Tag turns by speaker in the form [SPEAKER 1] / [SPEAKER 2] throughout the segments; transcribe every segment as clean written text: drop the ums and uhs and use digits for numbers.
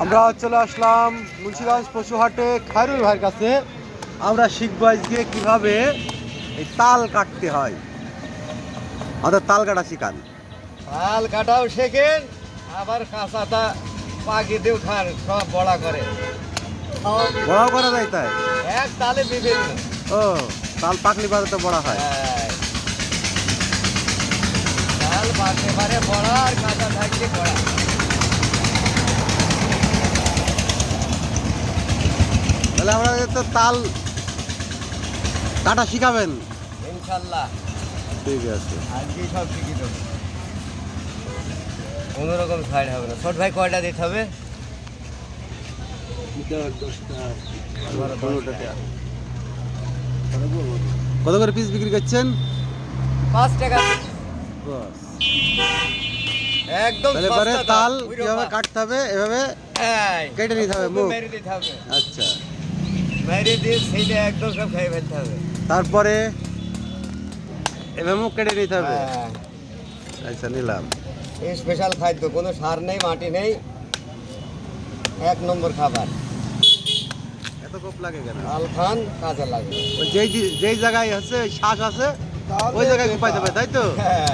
[SPEAKER 1] আমরা চলে আসলাম মুন্সিগঞ্জ পশুহাটে খায়রুল ভাইয়ের কাছে। আমরা শিখবো আজকে কীভাবে এই তাল কাটতে হয়। আমাদের তাল কাটা শিখান।
[SPEAKER 2] তাল কাটাও শেখেন, আবার কাঁচাটা পাকিতেও খান, সব বড়া করে।
[SPEAKER 1] বড়াও করা যায় তাই?
[SPEAKER 2] এক তালে বিভিন্ন।
[SPEAKER 1] ও, তাল পাকলি পারে তো বড়া হয়।
[SPEAKER 2] হ্যাঁ, তাল পাকতে পারে বড়া, আর কাঁচা থাকলে বড়া।
[SPEAKER 1] তাহলে আমরা তো তাল কাটা শিখাবেন।
[SPEAKER 2] ইনশাল্লাহ
[SPEAKER 1] ঠিক আছে।
[SPEAKER 2] আজকে সব শিখে দেবো, কোনোরকম সাইড হবে না। ছোট ভাই কয়টা দিতে হবে?
[SPEAKER 1] 15টা। কত করে পিস বিক্রি করছেন?
[SPEAKER 2] 5 টাকা।
[SPEAKER 1] বাস।
[SPEAKER 2] একদম
[SPEAKER 1] তাহলে পরে
[SPEAKER 2] সস্তা
[SPEAKER 1] তাল
[SPEAKER 2] দাম, বুঝো
[SPEAKER 1] কিভাবে
[SPEAKER 2] না?
[SPEAKER 1] কাটতে হবে এভাবে
[SPEAKER 2] হ্যাঁ,
[SPEAKER 1] কেটে নিতে হবে, মুখ।
[SPEAKER 2] মেরে দিতে হবে,
[SPEAKER 1] আচ্ছা,
[SPEAKER 2] মেরে দিয়ে সেইটা একদম সব খেয়ে ফেলতে হবে।
[SPEAKER 1] তারপরে এভাবে মুখ কেটে নিতে হবে।
[SPEAKER 2] হ্যাঁ,
[SPEAKER 1] আচ্ছা, নিলাম।
[SPEAKER 2] এই স্পেশাল খাদ্য, কোনো সার নেই, মাটি নেই, 1 নম্বর খাবার।
[SPEAKER 1] এত কোপ লাগে কেন?
[SPEAKER 2] তাল খান, কাজে লাগে।
[SPEAKER 1] ওই যেই জায়গায় আছে শ্বাস আছে ওই জায়গায় কোপাইতে হবে, তাই তো?
[SPEAKER 2] হ্যাঁ,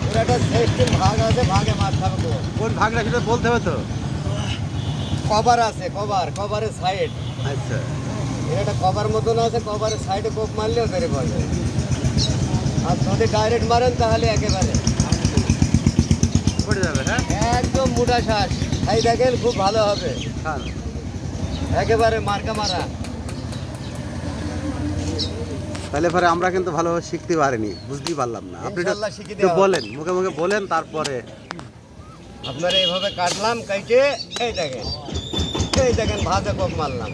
[SPEAKER 2] এর একটা সিস্টেম ভাগ আছে, ভাগে মারতে হবে তো।
[SPEAKER 1] কোন ভাগটা সেটা বলতে হবে তো।
[SPEAKER 2] কভার আছে, কভারের সাইড।
[SPEAKER 1] আচ্ছা,
[SPEAKER 2] এর একটা কভার মতন আছে, কভারের সাইডে কোপ মারলেও বেড়ে পড়বে। আর যদি ডাইরেক্ট মারেন তাহলে একেবারে
[SPEAKER 1] পড়ে যাবে। হ্যাঁ,
[SPEAKER 2] একদম মোটা শ্বাস। খাই দেখেন, খুব ভালো হবে,
[SPEAKER 1] খান।
[SPEAKER 2] একেবারে মার্কা মারা।
[SPEAKER 1] তাহলে পরে আমরা কিন্তু ভালোভাবে শিখতে পারিনি, বুঝতেই পারলাম না। আপনি
[SPEAKER 2] ইনশাল্লাহ শিখে
[SPEAKER 1] একটু
[SPEAKER 2] দেওয়া হবে।
[SPEAKER 1] বলেন, মুখে মুখে বলেন, তারপরে।
[SPEAKER 2] আপনারা এইভাবে কাটলাম, কাইটে এই দেখেন ভাজা কোপ মারলাম,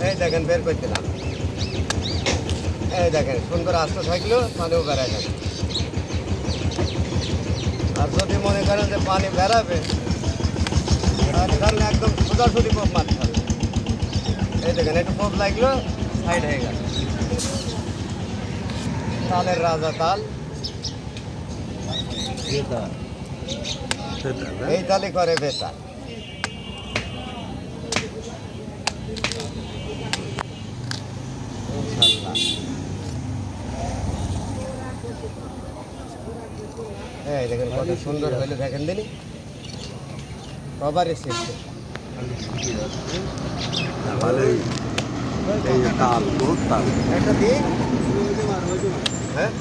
[SPEAKER 2] এই দেখেন বের করে দিলাম, এই দেখেন সুন্দর আস্ত থাকলো, পানিও বেড়ায় যাবে। আর যদি মনে করেন যে পানি বেড়াবে, তাহলে ধরেন একদম সোজাসুজি কোপ মারতে হবে। এই দেখেন একটু কোপ লাগলো, সাইড হয়ে গেল। তালের রাজা তাল, এই তালে করে বেটা। ইনশাল্লাহ। এই দেখেন কত সুন্দর হইলে, দেখেন দিনই কভারের সিস্টেম।
[SPEAKER 1] ভালোই। এই তাল, বহুত তাল।
[SPEAKER 2] একটা দিন, হ্যাঁ